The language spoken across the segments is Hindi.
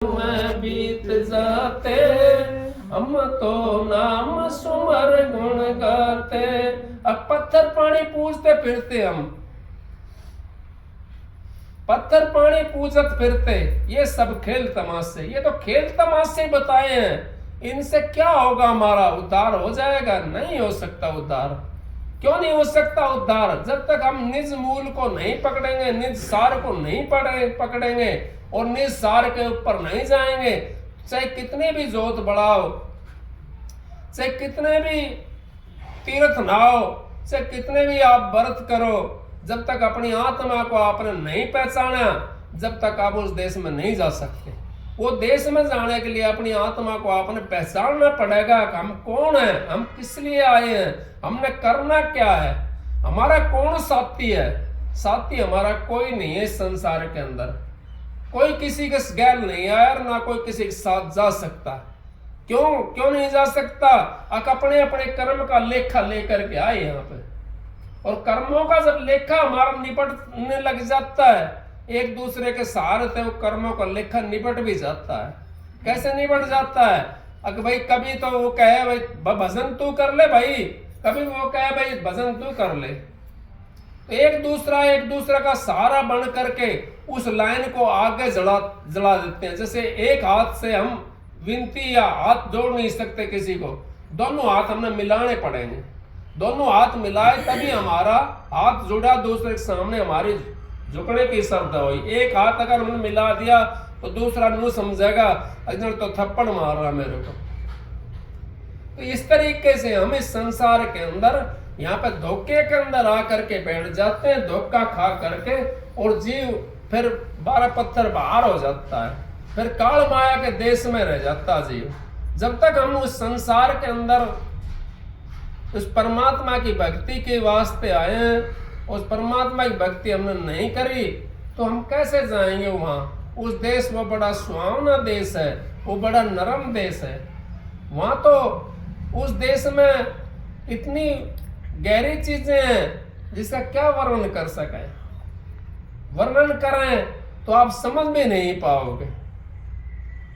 में बीत जाते, हम तो नाम सुमर गुण गाते। अब पत्थर पानी पूछते फिरते हम, पत्थर पानी पूछत फिरते, ये सब खेल तमाशे। ये तो खेल तमाशे बताए हैं, इनसे क्या होगा? हमारा उद्धार हो जाएगा? नहीं हो सकता उद्धार। क्यों नहीं हो सकता उद्धार? जब तक हम निज मूल को नहीं पकड़ेंगे, निज सार को नहीं पकड़ेंगे और निज सार के ऊपर नहीं जाएंगे, चाहे कितने भी जोत बढ़ाओ, चाहे कितने भी तीर्थ नहाओ, चाहे कितने भी आप व्रत करो, जब तक अपनी आत्मा को आपने नहीं पहचाना, जब तक आप उस देश में नहीं जा सकते। वो देश में जाने के लिए अपनी आत्मा को आपने पहचानना पड़ेगा कि हम कौन है, हम किस लिए आए हैं, हमने करना क्या है, हमारा कौन साथी है। साथी हमारा कोई नहीं है इस संसार के अंदर, कोई किसी के गैर नहीं है और ना कोई किसी के साथ जा सकता। क्यों नहीं जा सकता? अपने अपने कर्म का लेखा लेकर के आए यहाँ पे, और कर्मों का जब लेखा हमारा निपटने लग जाता है, एक दूसरे के सहारे से वो कर्मों का लेखा निपट भी जाता है। कैसे निपट जाता है? अगर भाई कभी तो वो कहे भाई भजन तू कर ले भाई, कभी वो कहे भाई भजन तू कर ले, तो एक दूसरा का सहारा बन करके उस लाइन को आगे जला देते हैं। जैसे एक हाथ से हम विनती या हाथ जोड़ नहीं सकते किसी को, दोनों हाथ हमने मिलाने पड़ेंगे। दोनों हाथ मिलाए तभी हमारा हाथ जुड़ा, दूसरे के सामने हमारी झुकने की श्रद्धा हुई। एक हाथ अगर हमने मिला दिया तो दूसरा न्यू समझेगा अजनर तो थप्पड़ मार रहा मेरे को। तो इस तरीके से हम इस संसार के अंदर यहाँ पे धोखे के अंदर आकर के बैठ जाते हैं, धोखा खा करके, और जीव फिर 12 पत्थर बाहर हो जाता है, फिर काल माया के देश में रह जाता जीव। जब तक हम उस संसार के अंदर उस परमात्मा की भक्ति के वास्ते आए हैं, उस परमात्मा की भक्ति हमने नहीं करी, तो हम कैसे जाएंगे वहाँ? उस देश वो बड़ा सुहावना देश है, वो बड़ा नरम देश है। वहाँ तो उस देश में इतनी गहरी चीजें हैं जिसका क्या वर्णन कर सकें। वर्णन करें तो आप समझ में नहीं पाओगे।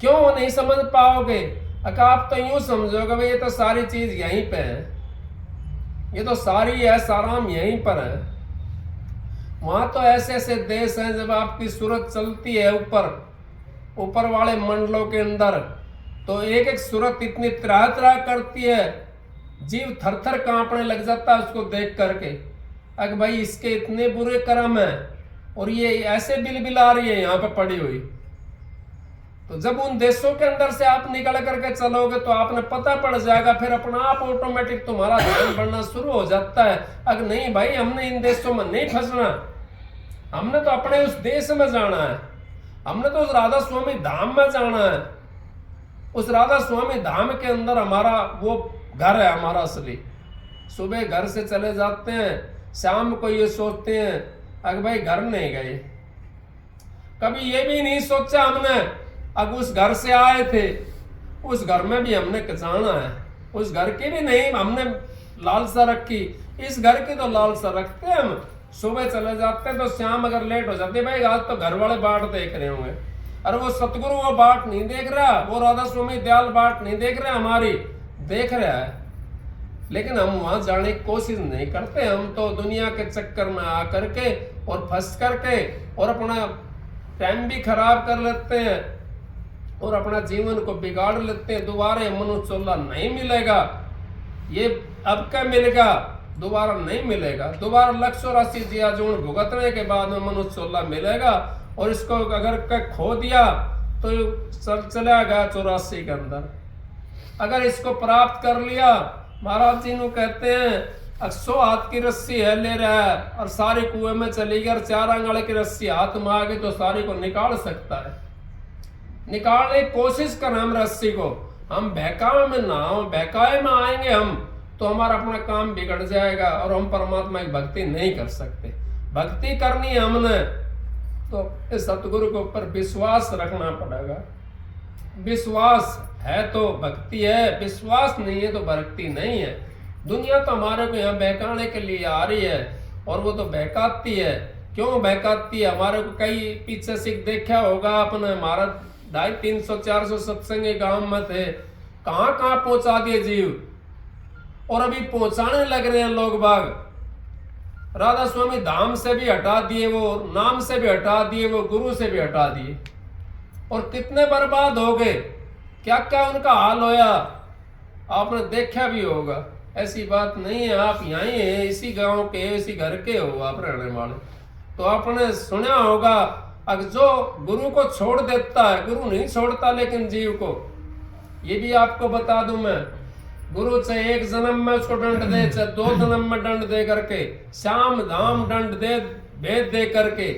क्यों नहीं समझ पाओगे? अगर आप तो यूं समझोगे भाई ये तो सारी चीज यहीं पे है, ये तो सारी है साराम यहीं पर है। वहां तो ऐसे ऐसे देश हैं, जब आपकी सूरत चलती है ऊपर वाले मंडलों के अंदर, तो एक एक सूरत इतनी त्राह त्राह करती है, जीव थर थर कांपने लग जाता है उसको देख करके। अगर भाई इसके इतने बुरे कर्म हैं और ये ऐसे बिलबिला रही है यहाँ पे पड़ी हुई, तो जब उन देशों के अंदर से आप निकल करके चलोगे तो आपने पता पड़ जाएगा, फिर अपना आप ऑटोमेटिक तुम्हारा ध्यान बढ़ना शुरू हो जाता है। अगर नहीं भाई हमने इन देशों में नहीं फंसना, हमने तो अपने उस देश में जाना है, हमने तो उस राधा स्वामी धाम में जाना है। उस राधा स्वामी धाम के अंदर हमारा वो घर है, हमारा असली। सुबह घर से चले जाते हैं, शाम को ये सोचते हैं अगर भाई घर नहीं गए। कभी ये भी नहीं सोचा हमने अब उस घर से आए थे, उस घर में भी हमने जाना है, उस घर की भी नहीं हमने लालसा रखी, इस घर की तो लालसा रखते हैं हम। सुबह चले जाते हैं तो शाम अगर लेट हो जाती है, भाई आज तो घर वाले बाट देख रहे होंगे, अरे वो सतगुरु वो बाट नहीं देख रहा, वो राधा स्वामी दयाल बाट नहीं देख रहा, हमारी देख रहा है, लेकिन हम वहां जाने की कोशिश नहीं करते। हम तो दुनिया के चक्कर में आकर के और फंस करके और अपना टाइम भी खराब कर लेते हैं और अपना जीवन को बिगाड़ लेते हैं। दोबारा मनुष्य चोला नहीं मिलेगा, ये अब क्या मिलेगा? दोबारा नहीं मिलेगा। दोबारा 184 जिया जोन भुगतने के बाद में मनुष्य चोला मिलेगा, और इसको अगर खो दिया तो चला गया 84 के अंदर। अगर इसको प्राप्त कर लिया, महाराज जी ने कहते हैं 100 हाथ की रस्सी है ले रहा है और सारे कुएं में चली गई, 4 आंगल की रस्सी हाथ में आ गई तो सारी को निकाल सकता है। निकालने की कोशिश करें हम रस्सी को, हम बहकावे में ना हो, बहकावे में आएंगे हम तो हमारा अपना काम बिगड़ जाएगा और हम परमात्मा की भक्ति नहीं कर सकते। भक्ति करनी है हमने तो इस सतगुरु के ऊपर विश्वास रखना पड़ेगा। विश्वास है तो भक्ति है, विश्वास नहीं है तो भक्ति नहीं है। दुनिया तो हमारे को यहाँ बहकाने के लिए आ रही है और वो तो बहकाती है। क्यों बहकाती है? हमारे को कई पीछे से देखा होगा आपने, हमारा 250-300-400 सत्संग गांव में थे, कहां कहां पहुंचा दिए जीव, और अभी पहुंचाने लग रहे हैं लोग बाग। राधा स्वामी धाम से भी हटा दिए, वो नाम से भी हटा दिए, वो गुरु से भी हटा दिए, और कितने बर्बाद हो गए, क्या क्या उनका हाल होया आपने देखा भी होगा। ऐसी बात नहीं है, आप यहीं हैं, इसी गांव के, इसी घर के हो आप रहने वाले, तो आपने सुना होगा अगर जो गुरु को छोड़ देता है, गुरु नहीं छोड़ता लेकिन जीव को, ये भी आपको बता दूं मैं, गुरु चाहे एक जन्म में उसको दंड दे, चाहे 2 जन्म में दंड दे करके, श्याम धाम दंड दे, भेद दे करके,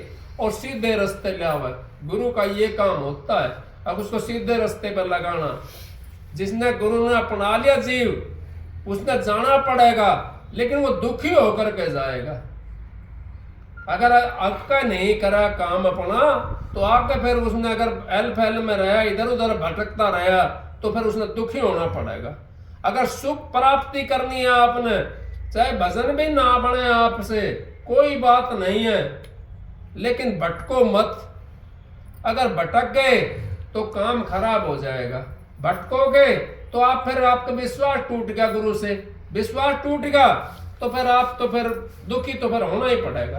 और सीधे रास्ते ले आवे, गुरु का ये काम होता है। अब उसको सीधे रास्ते पर लगाना, जिसने गुरु ने अपना लिया जीव, उसने जाना पड़ेगा, लेकिन वो दुखी होकर के जाएगा। अगर आपका नहीं करा काम अपना, तो आके फिर उसने अगर एल फैल में रहा, इधर उधर भटकता रहा, तो फिर उसने दुखी होना पड़ेगा। अगर सुख प्राप्ति करनी है आपने, चाहे भजन भी ना बने आपसे, कोई बात नहीं है, लेकिन भटको मत। अगर भटक गए तो काम खराब हो जाएगा, भटकोगे तो आप फिर आपका विश्वास टूट गया, गुरु से विश्वास टूट गया, तो फिर आप तो फिर दुखी तो फिर होना ही पड़ेगा।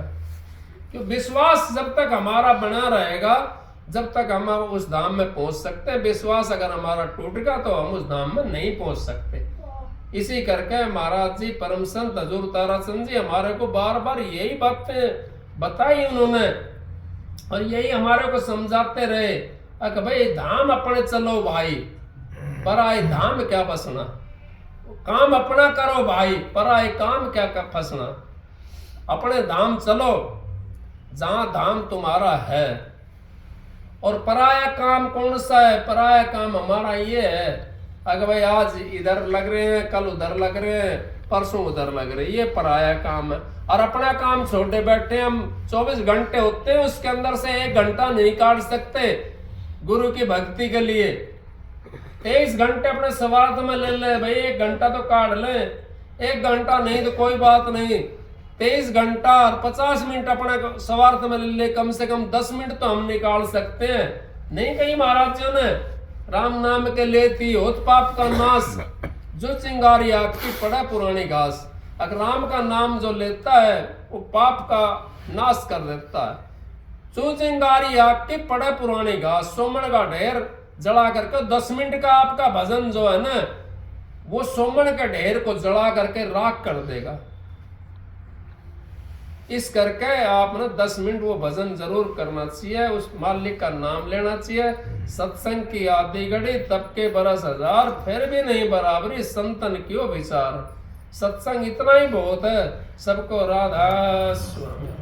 क्यों? विश्वास जब तक हमारा बना रहेगा, जब तक हम उस धाम में पहुंच सकते हैं। विश्वास अगर हमारा टूट गया तो हम उस धाम में नहीं पहुंच सकते। इसी करके महाराज जी, परम संत हजूर ताराचंद जी हमारे को बार बार यही बातें बताई उन्होंने, और यही हमारे को समझाते रहे कि भाई धाम अपने चलो भाई, पराए धाम क्या बसना, काम अपना करो भाई, पराए काम क्या फंसना। अपने धाम चलो जहां धाम तुम्हारा है, और पराया काम कौन सा है? पराया काम हमारा ये है, अगर भाई आज इधर लग रहे हैं, कल उधर लग रहे हैं, परसों उधर लग रहे हैं, ये पराया काम है। और अपना काम छोड़े बैठे हम 24 घंटे होते हैं, उसके अंदर से 1 घंटा नहीं काट सकते गुरु की भक्ति के लिए। 23 घंटे अपने स्वार्थ में ले ले भाई, 1 घंटा तो काट ले, 1 घंटा नहीं तो कोई बात नहीं, 23 घंटा और 50 मिनट अपने स्वार्थ में ले ले, कम से कम 10 मिनट तो हम निकाल सकते हैं। नहीं कही महाराज जी ने, राम नाम के लेती होत पाप का नाश, जो चिंगारी आपकी पड़ा पुरानी घास। अगर राम का नाम जो लेता है वो पाप का नाश कर देता है। जो चिंगारी आपकी पड़े पुरानी घास, सोमन का ढेर जला करके 10 मिनट का आपका भजन जो है ना, वो सोमन के ढेर को जला करके राख कर देगा। इस करके आपने 10 मिनट वो भजन जरूर करना चाहिए, उस मालिक का नाम लेना चाहिए। सत्संग की आधी घड़ी तब के बरस हजार, फिर भी नहीं बराबरी संतन क्यों विचार। सत्संग इतना ही बहुत है। सबको राधा स्वामी।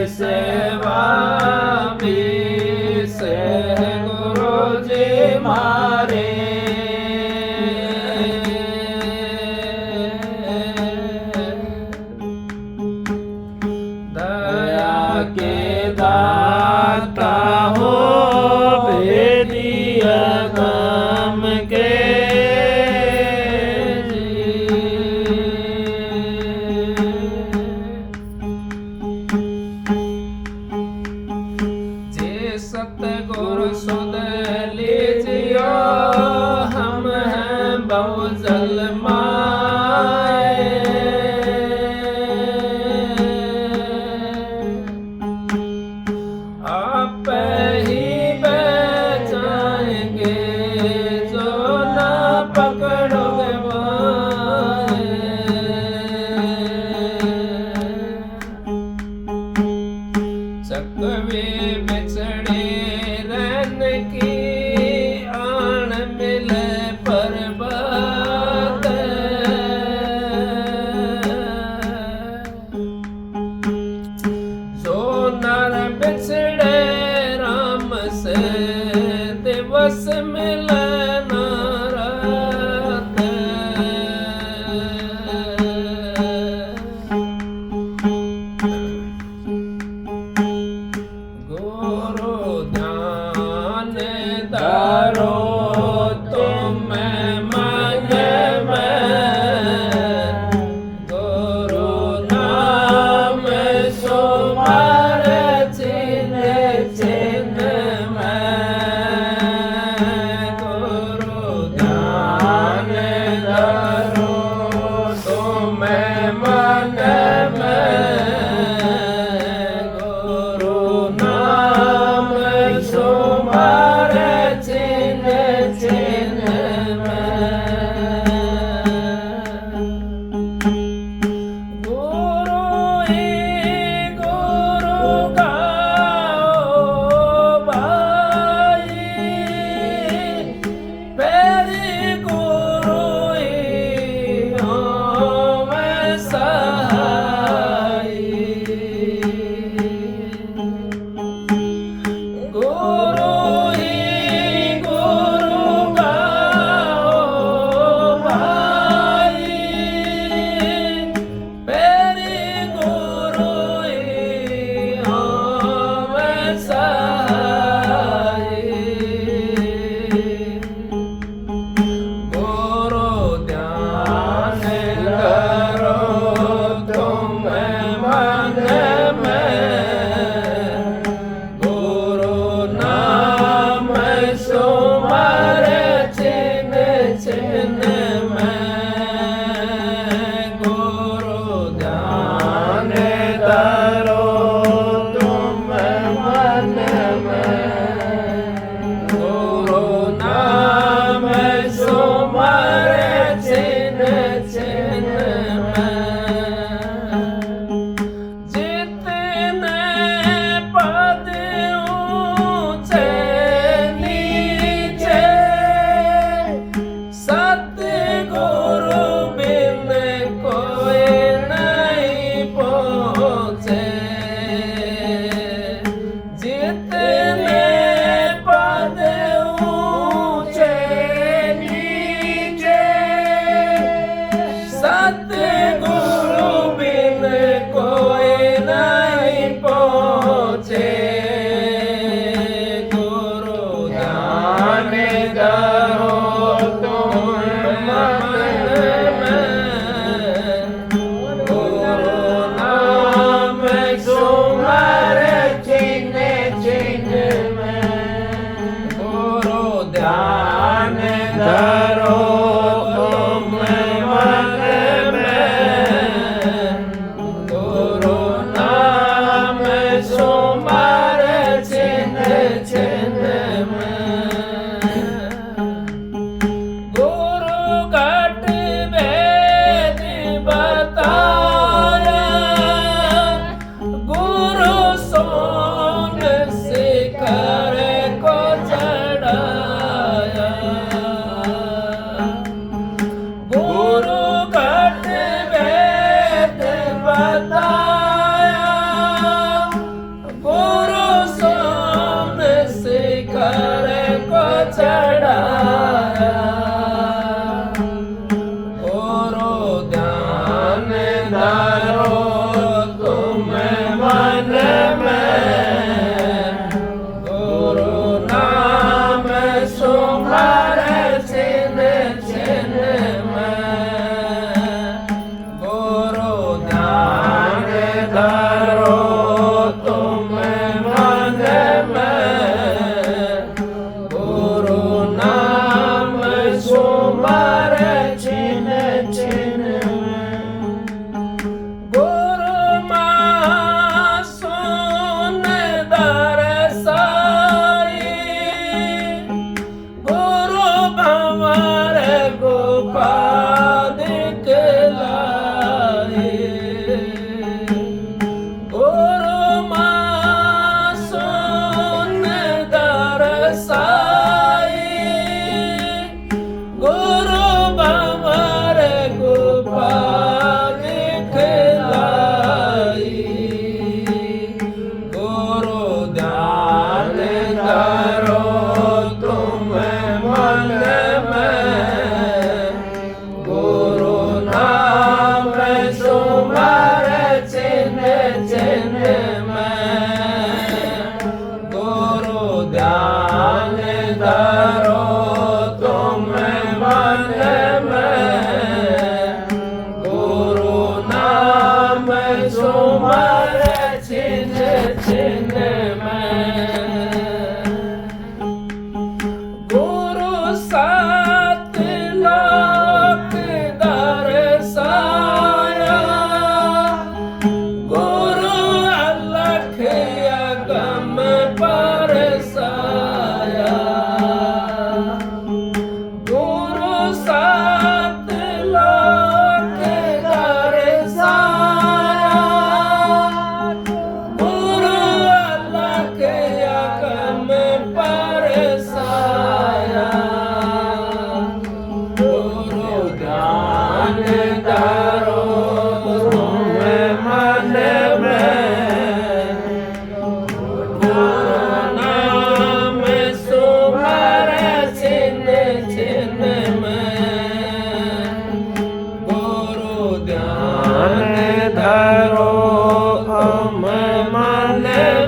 सेवा भी से गुरु जी मारे। दया के दाता हो भेदी अगम के सतगुरु सुध लीजियो हम हैं बहुजल माए। आप ही बचाएंगे जो ना पकड़ोगे बाएं। चकवे बिछड़े रन की आन मिले पर्वत। जो नर बिछड़े राम से दिवस मिले नारद। गुरु ध्यान धरो तुम मन में। गुरु नाम सुमर चिन्ह चिन्ह में। गुरु ध्यान धरो तुम मन में। गुरु नाम सुमर चिन्ह चिन्ह में। गुरु ही गुरु गाओ भाई। मेरी गुरु ही हो मैं सहाई। गुरु ही गुरु गाओ भाई। मेरी गुरु ही हो मैं सहाई। गुरु ध्यान करो तुम मन में। गुरु नाम सुमर चिन्ह चिन्ह में। गुरु ध्यान धरो तुम मन में। गुरु नाम सुमर चिन्ह चिन्ह में। जितने पद ऊंचे नीचे सतगुरु बिन कोई नहीं पहुँचे। जितने पद ऊंचे नीचे सतगुरु बिन कोई नहीं पहुँचे। गुरु ध्यान धरो तुम मन में। गुरु नाम सुमर चिन्ह चिन्ह में। गुरु ध्यान धरो तुम मन में। गुरु नाम सुमर चिन्ह चिन्ह में। गुरु घट भेद बताया। गुरु सोन शिखर को चढ़ाया। गुरु घट भेद बताया।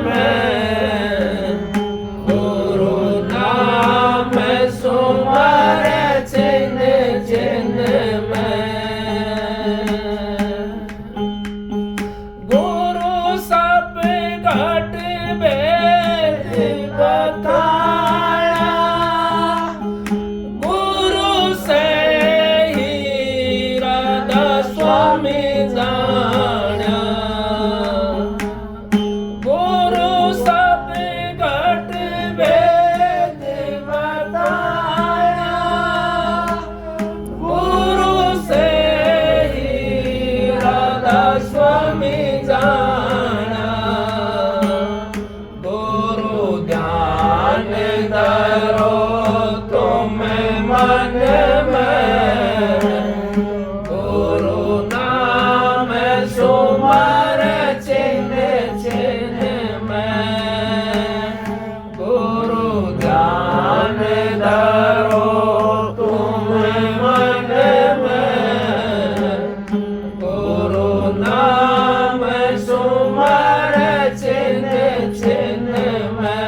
में, गुरु नाम सुमर चिन चिन में। गुरु सब घट भेद बताया, गुरु से ही राधा स्वामी जाना। गुरु सब घट भेद बताया, गुरु से ही राधा स्वामी जाना। गुरु ध्यान धरो तुम मन में, गुरु नाम सुमर चिन चिन में। गुरु ध्यान धरो तुम मन में, गुरु नाम सुमर चिन चिन में।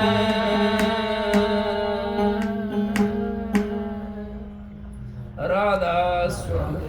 राधा स्वामी।